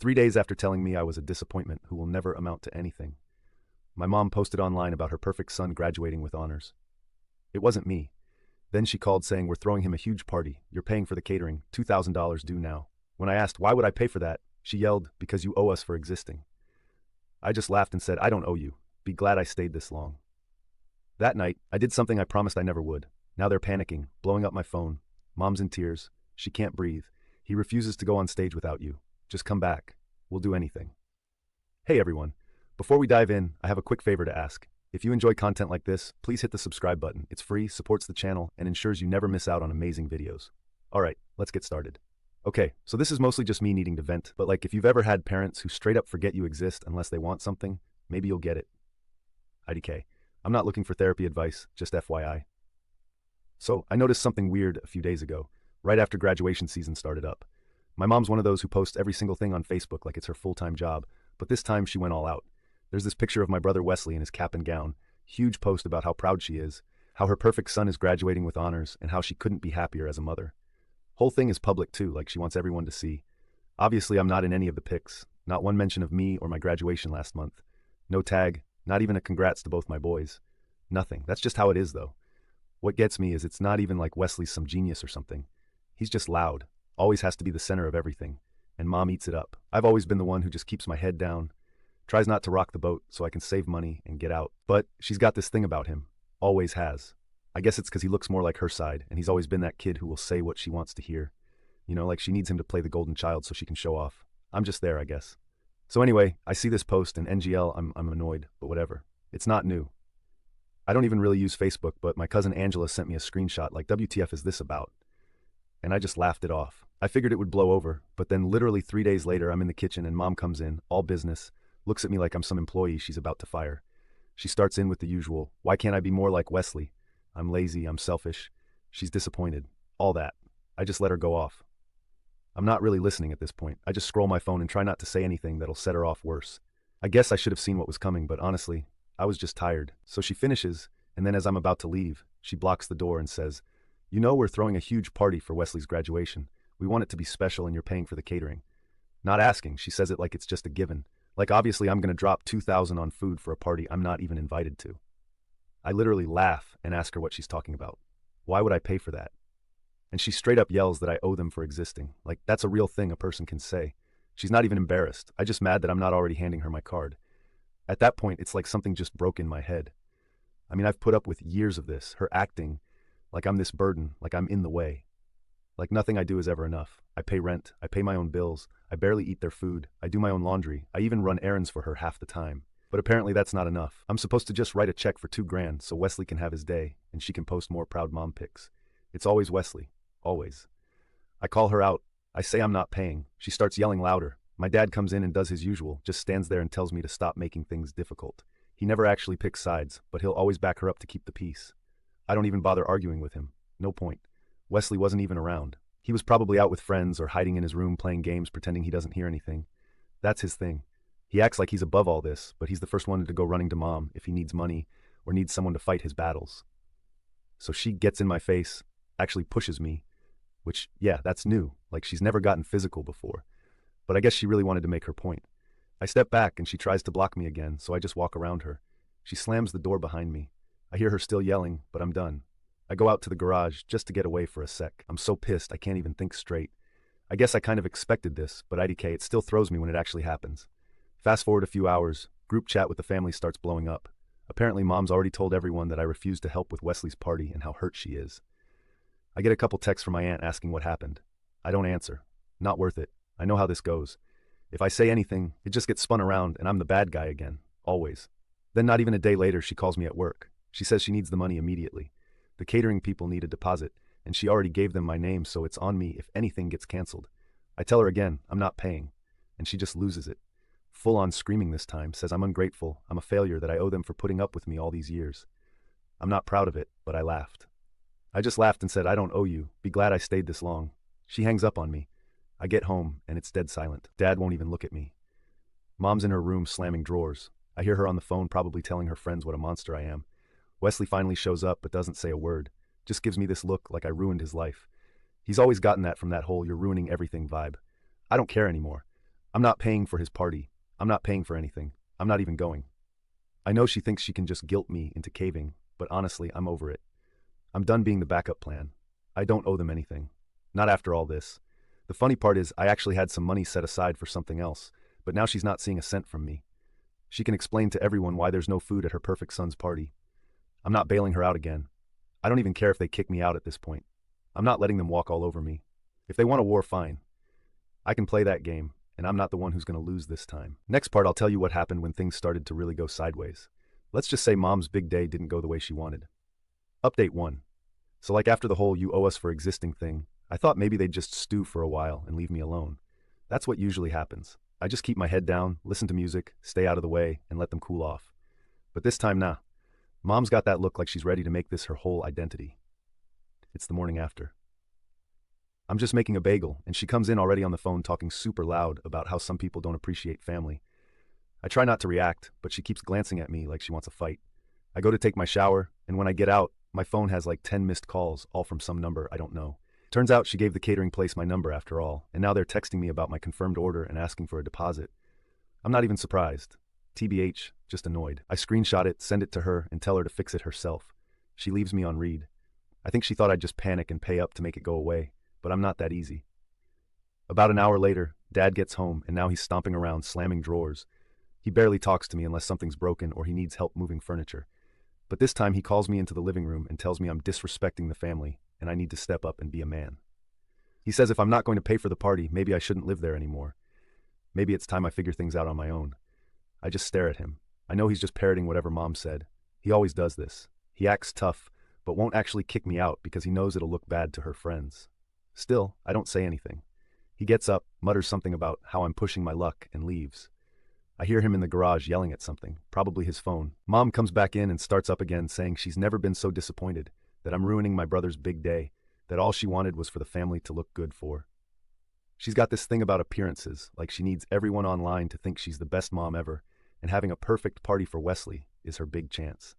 3 days after telling me I was a disappointment who will never amount to anything. My mom posted online about her perfect son graduating with honors. It wasn't me. Then she called saying, "We're throwing him a huge party. You're paying for the catering, $2,000 due now." When I asked, "Why would I pay for that?" she yelled, "Because you owe us for existing." I just laughed and said, "I don't owe you. Be glad I stayed this long." That night, I did something I promised I never would. Now they're panicking, blowing up my phone. Mom's in tears. She can't breathe. He refuses to go on stage without you. Just come back. We'll do anything. Hey everyone. Before we dive in, I have a quick favor to ask. If you enjoy content like this, please hit the subscribe button. It's free, supports the channel, and ensures you never miss out on amazing videos. Alright, let's get started. Okay, so this is mostly just me needing to vent, but like if you've ever had parents who straight up forget you exist unless they want something, maybe you'll get it. IDK. I'm not looking for therapy advice, just FYI. So, I noticed something weird a few days ago, right after graduation season started up. My mom's one of those who posts every single thing on Facebook like it's her full-time job, but this time she went all out. There's this picture of my brother Wesley in his cap and gown, huge post about how proud she is, how her perfect son is graduating with honors, and how she couldn't be happier as a mother. Whole thing is public too, like she wants everyone to see. Obviously, I'm not in any of the pics, not one mention of me or my graduation last month. No tag, not even a congrats to both my boys. Nothing. That's just how it is though. What gets me is it's not even like Wesley's some genius or something. He's just loud, always has to be the center of everything, and mom eats it up. I've always been the one who just keeps my head down, tries not to rock the boat so I can save money and get out. But she's got this thing about him, always has. I guess it's because he looks more like her side, and he's always been that kid who will say what she wants to hear. You know, like she needs him to play the golden child so she can show off. I'm just there, I guess. So anyway, I see this post and NGL, I'm annoyed, but whatever. It's not new. I don't even really use Facebook, but my cousin Angela sent me a screenshot like, WTF is this about? And I just laughed it off. I figured it would blow over, but then literally 3 days later I'm in the kitchen and mom comes in, all business, looks at me like I'm some employee she's about to fire. She starts in with the usual, "Why can't I be more like Wesley? I'm lazy, I'm selfish." She's disappointed. All that. I just let her go off. I'm not really listening at this point. I just scroll my phone and try not to say anything that'll set her off worse. I guess I should have seen what was coming, but honestly, I was just tired. So she finishes, and then as I'm about to leave, she blocks the door and says, "You know we're throwing a huge party for Wesley's graduation. We want it to be special and you're paying for the catering." Not asking, she says it like it's just a given. Like obviously I'm gonna drop $2,000 on food for a party I'm not even invited to. I literally laugh and ask her what she's talking about. Why would I pay for that? And she straight up yells that I owe them for existing. Like that's a real thing a person can say. She's not even embarrassed. I'm just mad that I'm not already handing her my card. At that point, it's like something just broke in my head. I mean, I've put up with years of this, her acting like I'm this burden, like I'm in the way. Like nothing I do is ever enough. I pay rent, I pay my own bills, I barely eat their food, I do my own laundry, I even run errands for her half the time. But apparently that's not enough. I'm supposed to just write a check for $2,000 so Wesley can have his day, and she can post more proud mom pics. It's always Wesley. Always. I call her out. I say I'm not paying. She starts yelling louder. My dad comes in and does his usual, just stands there and tells me to stop making things difficult. He never actually picks sides, but he'll always back her up to keep the peace. I don't even bother arguing with him. No point. Wesley wasn't even around. He was probably out with friends or hiding in his room playing games pretending he doesn't hear anything. That's his thing. He acts like he's above all this, but he's the first one to go running to mom if he needs money or needs someone to fight his battles. So she gets in my face, actually pushes me, which, yeah, that's new, like she's never gotten physical before. But I guess she really wanted to make her point. I step back and she tries to block me again, so I just walk around her. She slams the door behind me. I hear her still yelling, but I'm done. I go out to the garage just to get away for a sec. I'm so pissed I can't even think straight. I guess I kind of expected this, but IDK, it still throws me when it actually happens. Fast forward a few hours, group chat with the family starts blowing up. Apparently mom's already told everyone that I refused to help with Wesley's party and how hurt she is. I get a couple texts from my aunt asking what happened. I don't answer. Not worth it. I know how this goes. If I say anything, it just gets spun around and I'm the bad guy again. Always. Then not even a day later, she calls me at work. She says she needs the money immediately. The catering people need a deposit, and she already gave them my name, so it's on me if anything gets canceled. I tell her again, I'm not paying, and she just loses it. Full on screaming this time, says I'm ungrateful, I'm a failure, that I owe them for putting up with me all these years. I'm not proud of it, but I laughed. I just laughed and said, I don't owe you. Be glad I stayed this long. She hangs up on me. I get home, and it's dead silent. Dad won't even look at me. Mom's in her room slamming drawers. I hear her on the phone probably telling her friends what a monster I am. Wesley finally shows up but doesn't say a word. Just gives me this look like I ruined his life. He's always gotten that from that whole "you're ruining everything" vibe. I don't care anymore. I'm not paying for his party. I'm not paying for anything. I'm not even going. I know she thinks she can just guilt me into caving, but honestly, I'm over it. I'm done being the backup plan. I don't owe them anything. Not after all this. The funny part is I actually had some money set aside for something else, but now she's not seeing a cent from me. She can explain to everyone why there's no food at her perfect son's party. I'm not bailing her out again. I don't even care if they kick me out at this point. I'm not letting them walk all over me. If they want a war, fine. I can play that game, and I'm not the one who's going to lose this time. Next part, I'll tell you what happened when things started to really go sideways. Let's just say Mom's big day didn't go the way she wanted. Update 1. So like after the whole "you owe us for existing" thing, I thought maybe they'd just stew for a while and leave me alone. That's what usually happens. I just keep my head down, listen to music, stay out of the way, and let them cool off. But this time, nah. Mom's got that look like she's ready to make this her whole identity. It's the morning after. I'm just making a bagel, and she comes in already on the phone talking super loud about how some people don't appreciate family. I try not to react, but she keeps glancing at me like she wants a fight. I go to take my shower, and when I get out, my phone has like 10 missed calls, all from some number I don't know. Turns out she gave the catering place my number after all, and now they're texting me about my confirmed order and asking for a deposit. I'm not even surprised. TBH, just annoyed. I screenshot it, send it to her, and tell her to fix it herself. She leaves me on read. I think she thought I'd just panic and pay up to make it go away, but I'm not that easy. About an hour later, Dad gets home, and now he's stomping around, slamming drawers. He barely talks to me unless something's broken or he needs help moving furniture. But this time he calls me into the living room and tells me I'm disrespecting the family, and I need to step up and be a man. He says if I'm not going to pay for the party, maybe I shouldn't live there anymore. Maybe it's time I figure things out on my own. I just stare at him. I know he's just parroting whatever Mom said. He always does this. He acts tough, but won't actually kick me out because he knows it'll look bad to her friends. Still, I don't say anything. He gets up, mutters something about how I'm pushing my luck, and leaves. I hear him in the garage yelling at something, probably his phone. Mom comes back in and starts up again, saying she's never been so disappointed, that I'm ruining my brother's big day, that all she wanted was for the family to look good for. She's got this thing about appearances, like she needs everyone online to think she's the best mom ever, and having a perfect party for Wesley is her big chance.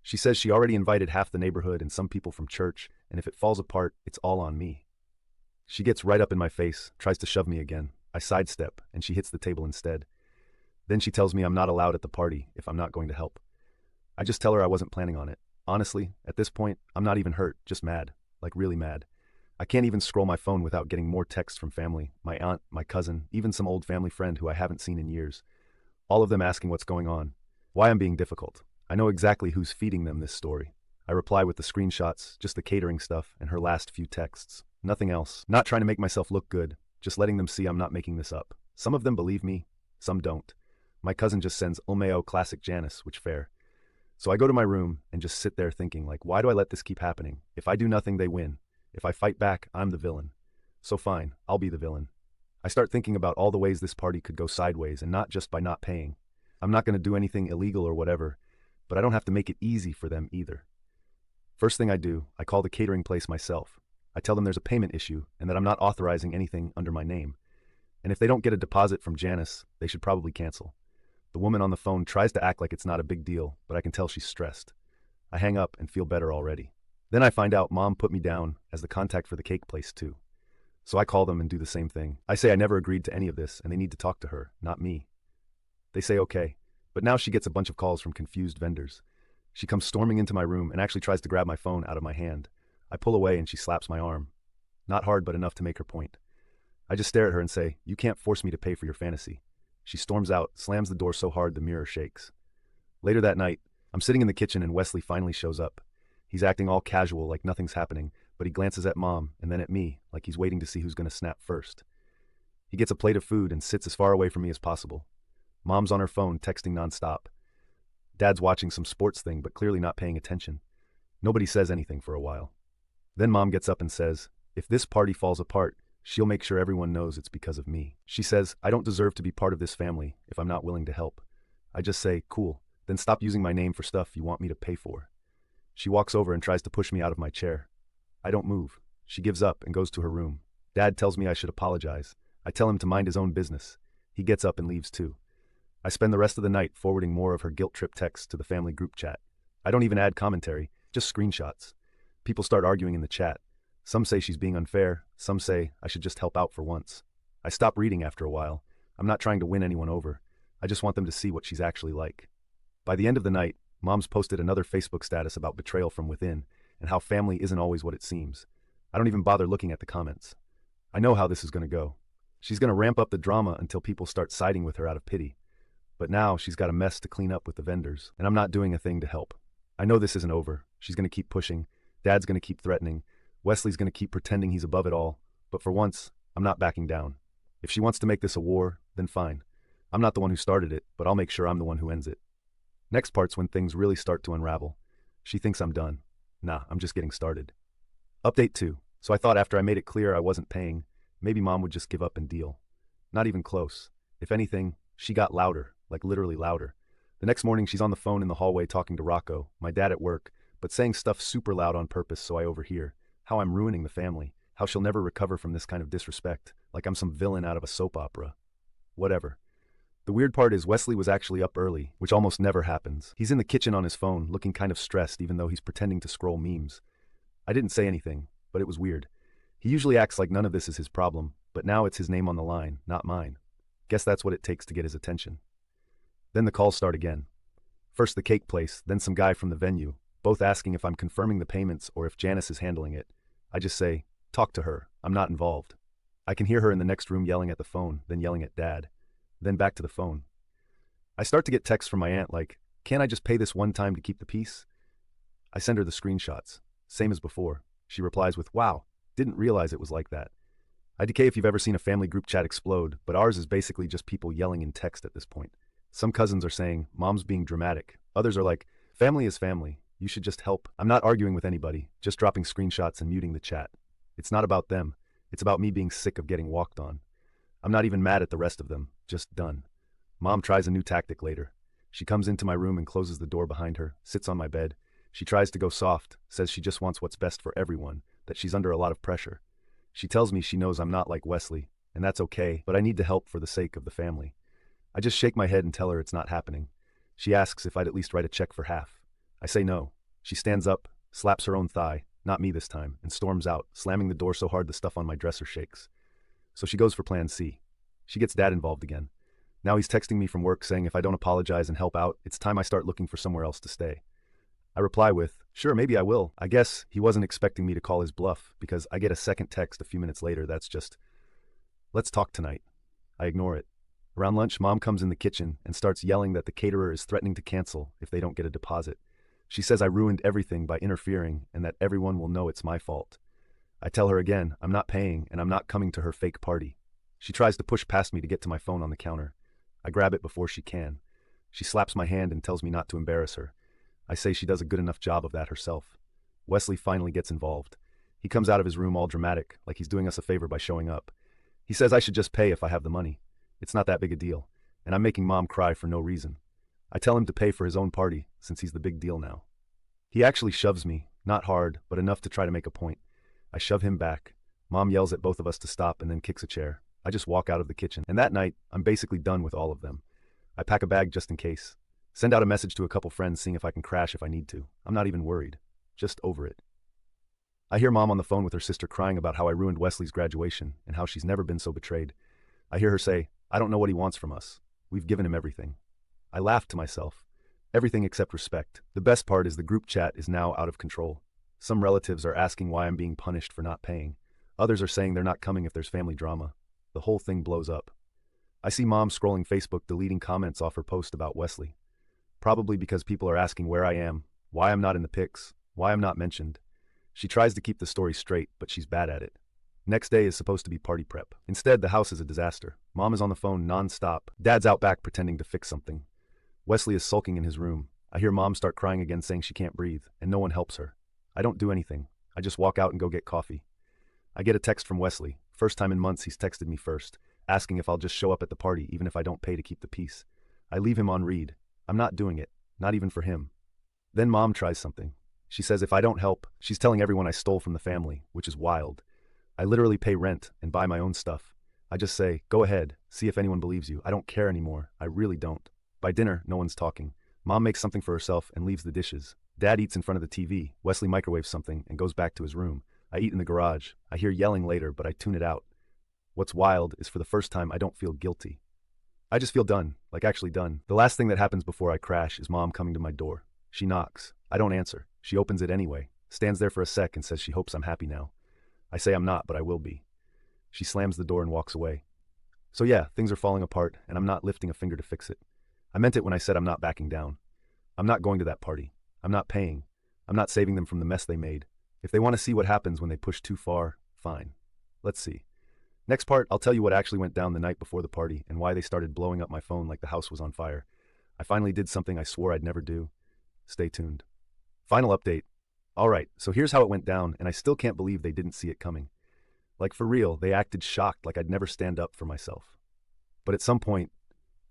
She says she already invited half the neighborhood and some people from church, and if it falls apart, it's all on me. She gets right up in my face, tries to shove me again. I sidestep, and she hits the table instead. Then she tells me I'm not allowed at the party if I'm not going to help. I just tell her I wasn't planning on it. Honestly, at this point, I'm not even hurt, just mad. Like really mad. I can't even scroll my phone without getting more texts from family, my aunt, my cousin, even some old family friend who I haven't seen in years. All of them asking what's going on, why I'm being difficult. I know exactly who's feeding them this story. I reply with the screenshots, just the catering stuff, and her last few texts. Nothing else. Not trying to make myself look good, just letting them see I'm not making this up. Some of them believe me, some don't. My cousin just sends Olmeo classic Janice, which fair. So I go to my room and just sit there thinking, like, why do I let this keep happening? If I do nothing, they win. If I fight back, I'm the villain. So fine, I'll be the villain. I start thinking about all the ways this party could go sideways, and not just by not paying. I'm not going to do anything illegal or whatever, but I don't have to make it easy for them either. First thing I do, I call the catering place myself. I tell them there's a payment issue and that I'm not authorizing anything under my name. And if they don't get a deposit from Janice, they should probably cancel. The woman on the phone tries to act like it's not a big deal, but I can tell she's stressed. I hang up and feel better already. Then I find out Mom put me down as the contact for the cake place too. So I call them and do the same thing. I say I never agreed to any of this and they need to talk to her, not me. They say okay, but now she gets a bunch of calls from confused vendors. She comes storming into my room and actually tries to grab my phone out of my hand. I pull away and she slaps my arm. Not hard, but enough to make her point. I just stare at her and say, you can't force me to pay for your fantasy. She storms out, slams the door so hard the mirror shakes. Later that night, I'm sitting in the kitchen and Wesley finally shows up. He's acting all casual like nothing's happening, but he glances at Mom and then at me like he's waiting to see who's going to snap first. He gets a plate of food and sits as far away from me as possible. Mom's on her phone texting nonstop. Dad's watching some sports thing but clearly not paying attention. Nobody says anything for a while. Then Mom gets up and says, if this party falls apart, she'll make sure everyone knows it's because of me. She says, I don't deserve to be part of this family if I'm not willing to help. I just say, cool, then stop using my name for stuff you want me to pay for. She walks over and tries to push me out of my chair. I don't move. She gives up and goes to her room. Dad tells me I should apologize. I tell him to mind his own business. He gets up and leaves too. I spend the rest of the night forwarding more of her guilt trip texts to the family group chat. I don't even add commentary, just screenshots. People start arguing in the chat. Some say she's being unfair, some say I should just help out for once. I stop reading after a while. I'm not trying to win anyone over. I just want them to see what she's actually like. By the end of the night, Mom's posted another Facebook status about betrayal from within and how family isn't always what it seems. I don't even bother looking at the comments. I know how this is going to go. She's going to ramp up the drama until people start siding with her out of pity. But now she's got a mess to clean up with the vendors, and I'm not doing a thing to help. I know this isn't over. She's going to keep pushing. Dad's going to keep threatening. Wesley's going to keep pretending he's above it all. But for once, I'm not backing down. If she wants to make this a war, then fine. I'm not the one who started it, but I'll make sure I'm the one who ends it. Next part's when things really start to unravel. She thinks I'm done. Nah, I'm just getting started. Update 2. So I thought after I made it clear I wasn't paying, maybe Mom would just give up and deal. Not even close. If anything, she got louder, like literally louder. The next morning she's on the phone in the hallway talking to Rocco, my dad at work, but saying stuff super loud on purpose so I overhear. How I'm ruining the family. How she'll never recover from this kind of disrespect, like I'm some villain out of a soap opera. Whatever. The weird part is Wesley was actually up early, which almost never happens. He's in the kitchen on his phone, looking kind of stressed even though he's pretending to scroll memes. I didn't say anything, but it was weird. He usually acts like none of this is his problem, but now it's his name on the line, not mine. Guess that's what it takes to get his attention. Then the calls start again. First the cake place, then some guy from the venue, both asking if I'm confirming the payments or if Janice is handling it. I just say, talk to her, I'm not involved. I can hear her in the next room yelling at the phone, then yelling at Dad. Then back to the phone. I start to get texts from my aunt like, can't I just pay this one time to keep the peace? I send her the screenshots. Same as before. She replies with, wow, didn't realize it was like that. IDK if you've ever seen a family group chat explode, but ours is basically just people yelling in text at this point. Some cousins are saying, Mom's being dramatic. Others are like, family is family. You should just help. I'm not arguing with anybody, just dropping screenshots and muting the chat. It's not about them. It's about me being sick of getting walked on. I'm not even mad at the rest of them, just done. Mom tries a new tactic later. She comes into my room and closes the door behind her, sits on my bed. She tries to go soft, says she just wants what's best for everyone, that she's under a lot of pressure. She tells me she knows I'm not like Wesley, and that's okay, but I need to help for the sake of the family. I just shake my head and tell her it's not happening. She asks if I'd at least write a check for half. I say no. She stands up, slaps her own thigh, not me this time, and storms out, slamming the door so hard the stuff on my dresser shakes. So she goes for plan C. She gets Dad involved again. Now he's texting me from work saying if I don't apologize and help out, it's time I start looking for somewhere else to stay. I reply with, sure, maybe I will. I guess he wasn't expecting me to call his bluff because I get a second text a few minutes later that's just, let's talk tonight. I ignore it. Around lunch, Mom comes in the kitchen and starts yelling that the caterer is threatening to cancel if they don't get a deposit. She says I ruined everything by interfering and that everyone will know it's my fault. I tell her again, I'm not paying and I'm not coming to her fake party. She tries to push past me to get to my phone on the counter. I grab it before she can. She slaps my hand and tells me not to embarrass her. I say she does a good enough job of that herself. Wesley finally gets involved. He comes out of his room all dramatic, like he's doing us a favor by showing up. He says I should just pay if I have the money. It's not that big a deal, and I'm making Mom cry for no reason. I tell him to pay for his own party, since he's the big deal now. He actually shoves me, not hard, but enough to try to make a point. I shove him back. Mom yells at both of us to stop and then kicks a chair. I just walk out of the kitchen, and that night, I'm basically done with all of them. I pack a bag just in case. Send out a message to a couple friends seeing if I can crash if I need to. I'm not even worried. Just over it. I hear Mom on the phone with her sister crying about how I ruined Wesley's graduation and how she's never been so betrayed. I hear her say, I don't know what he wants from us. We've given him everything. I laugh to myself. Everything except respect. The best part is the group chat is now out of control. Some relatives are asking why I'm being punished for not paying. Others are saying they're not coming if there's family drama. The whole thing blows up. I see Mom scrolling Facebook deleting comments off her post about Wesley. Probably because people are asking where I am, why I'm not in the pics, why I'm not mentioned. She tries to keep the story straight, but she's bad at it. Next day is supposed to be party prep. Instead, the house is a disaster. Mom is on the phone non-stop. Dad's out back pretending to fix something. Wesley is sulking in his room. I hear Mom start crying again saying she can't breathe, and no one helps her. I don't do anything. I just walk out and go get coffee. I get a text from Wesley. First time in months he's texted me first, asking if I'll just show up at the party even if I don't pay to keep the peace. I leave him on read. I'm not doing it, not even for him. Then Mom tries something. She says if I don't help, she's telling everyone I stole from the family, which is wild. I literally pay rent and buy my own stuff. I just say, go ahead, see if anyone believes you. I don't care anymore. I really don't. By dinner, no one's talking. Mom makes something for herself and leaves the dishes. Dad eats in front of the TV. Wesley microwaves something and goes back to his room. I eat in the garage. I hear yelling later, but I tune it out. What's wild is for the first time I don't feel guilty. I just feel done, like actually done. The last thing that happens before I crash is Mom coming to my door. She knocks. I don't answer. She opens it anyway, stands there for a sec and says she hopes I'm happy now. I say I'm not, but I will be. She slams the door and walks away. So yeah, things are falling apart, and I'm not lifting a finger to fix it. I meant it when I said I'm not backing down. I'm not going to that party. I'm not paying. I'm not saving them from the mess they made. If they want to see what happens when they push too far, fine. Let's see. Next part, I'll tell you what actually went down the night before the party and why they started blowing up my phone like the house was on fire. I finally did something I swore I'd never do. Stay tuned. Final update. Alright, so here's how it went down, and I still can't believe they didn't see it coming. Like for real, they acted shocked like I'd never stand up for myself. But at some point,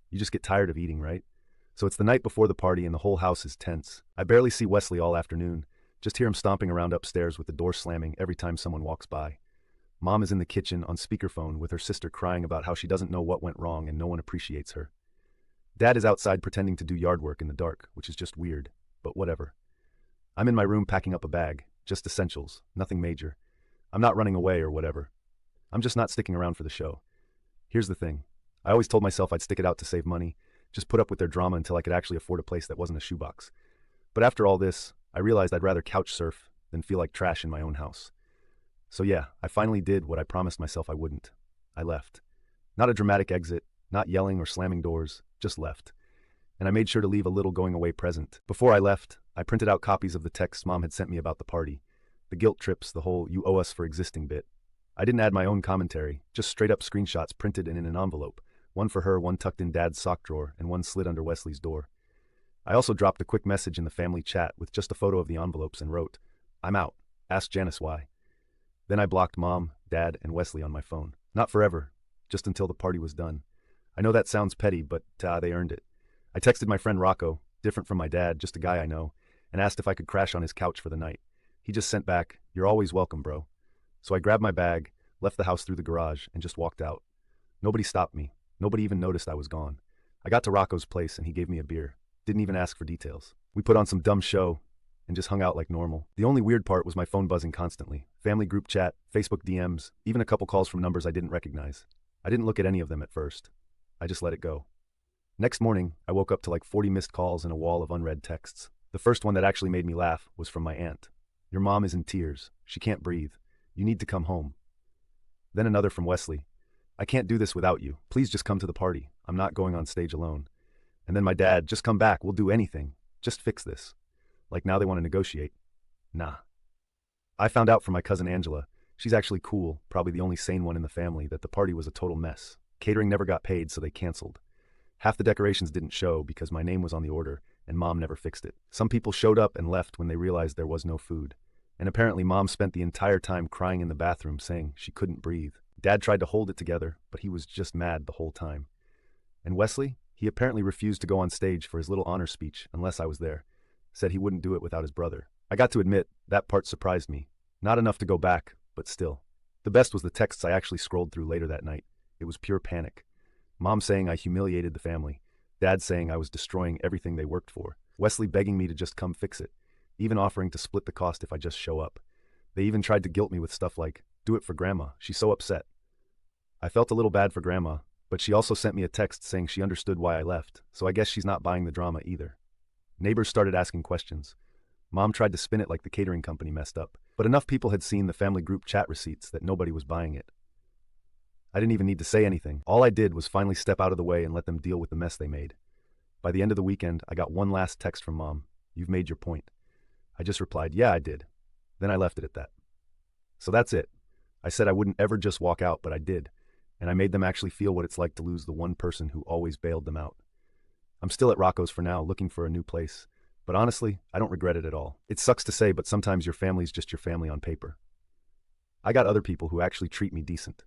you just get tired of eating, right? So it's the night before the party and the whole house is tense. I barely see Wesley all afternoon, just hear him stomping around upstairs with the door slamming every time someone walks by. Mom is in the kitchen on speakerphone with her sister crying about how she doesn't know what went wrong and no one appreciates her. Dad is outside pretending to do yard work in the dark, which is just weird, but whatever. I'm in my room packing up a bag, just essentials, nothing major. I'm not running away or whatever. I'm just not sticking around for the show. Here's the thing. I always told myself I'd stick it out to save money, just put up with their drama until I could actually afford a place that wasn't a shoebox. But after all this, I realized I'd rather couch surf than feel like trash in my own house. So yeah, I finally did what I promised myself I wouldn't. I left. Not a dramatic exit, not yelling or slamming doors, just left. And I made sure to leave a little going away present. Before I left, I printed out copies of the texts Mom had sent me about the party. The guilt trips, the whole "you owe us for existing" bit. I didn't add my own commentary, just straight up screenshots printed and in an envelope. One for her, one tucked in Dad's sock drawer, and one slid under Wesley's door. I also dropped a quick message in the family chat with just a photo of the envelopes and wrote, "I'm out. Ask Janice why." Then I blocked Mom, Dad, and Wesley on my phone. Not forever, just until the party was done. I know that sounds petty, but they earned it. I texted my friend Rocco, different from my dad, just a guy I know, and asked if I could crash on his couch for the night. He just sent back, "You're always welcome, bro." So I grabbed my bag, left the house through the garage, and just walked out. Nobody stopped me. Nobody even noticed I was gone. I got to Rocco's place and he gave me a beer. Didn't even ask for details. We put on some dumb show and just hung out like normal. The only weird part was my phone buzzing constantly. Family group chat, Facebook DMs, even a couple calls from numbers I didn't recognize. I didn't look at any of them at first. I just let it go. Next morning, I woke up to like 40 missed calls and a wall of unread texts. The first one that actually made me laugh was from my aunt. "Your mom is in tears. She can't breathe. You need to come home." Then another from Wesley. "I can't do this without you. Please just come to the party. I'm not going on stage alone." And then my dad, "Just come back. We'll do anything. Just fix this." Like now they want to negotiate. Nah. I found out from my cousin Angela. She's actually cool, probably the only sane one in the family, that the party was a total mess. Catering never got paid, so they canceled. Half the decorations didn't show because my name was on the order, and Mom never fixed it. Some people showed up and left when they realized there was no food. And apparently Mom spent the entire time crying in the bathroom saying she couldn't breathe. Dad tried to hold it together, but he was just mad the whole time. And Wesley? He apparently refused to go on stage for his little honor speech unless I was there. Said he wouldn't do it without his brother. I got to admit, that part surprised me. Not enough to go back, but still. The best was the texts I actually scrolled through later that night. It was pure panic. Mom saying I humiliated the family. Dad saying I was destroying everything they worked for. Wesley begging me to just come fix it. Even offering to split the cost if I just show up. They even tried to guilt me with stuff like, "Do it for Grandma. She's so upset." I felt a little bad for Grandma, but she also sent me a text saying she understood why I left, so I guess she's not buying the drama either. Neighbors started asking questions. Mom tried to spin it like the catering company messed up, but enough people had seen the family group chat receipts that nobody was buying it. I didn't even need to say anything. All I did was finally step out of the way and let them deal with the mess they made. By the end of the weekend, I got one last text from Mom. "You've made your point." I just replied, "Yeah, I did." Then I left it at that. So that's it. I said I wouldn't ever just walk out, but I did. And I made them actually feel what it's like to lose the one person who always bailed them out. I'm still at Rocco's for now, looking for a new place. But honestly, I don't regret it at all. It sucks to say, but sometimes your family's just your family on paper. I got other people who actually treat me decent.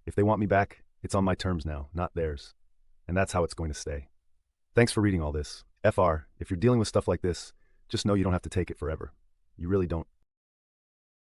If they want me back, it's on my terms now, not theirs. And that's how it's going to stay. Thanks for reading all this. FR, if you're dealing with stuff like this, just know you don't have to take it forever. You really don't.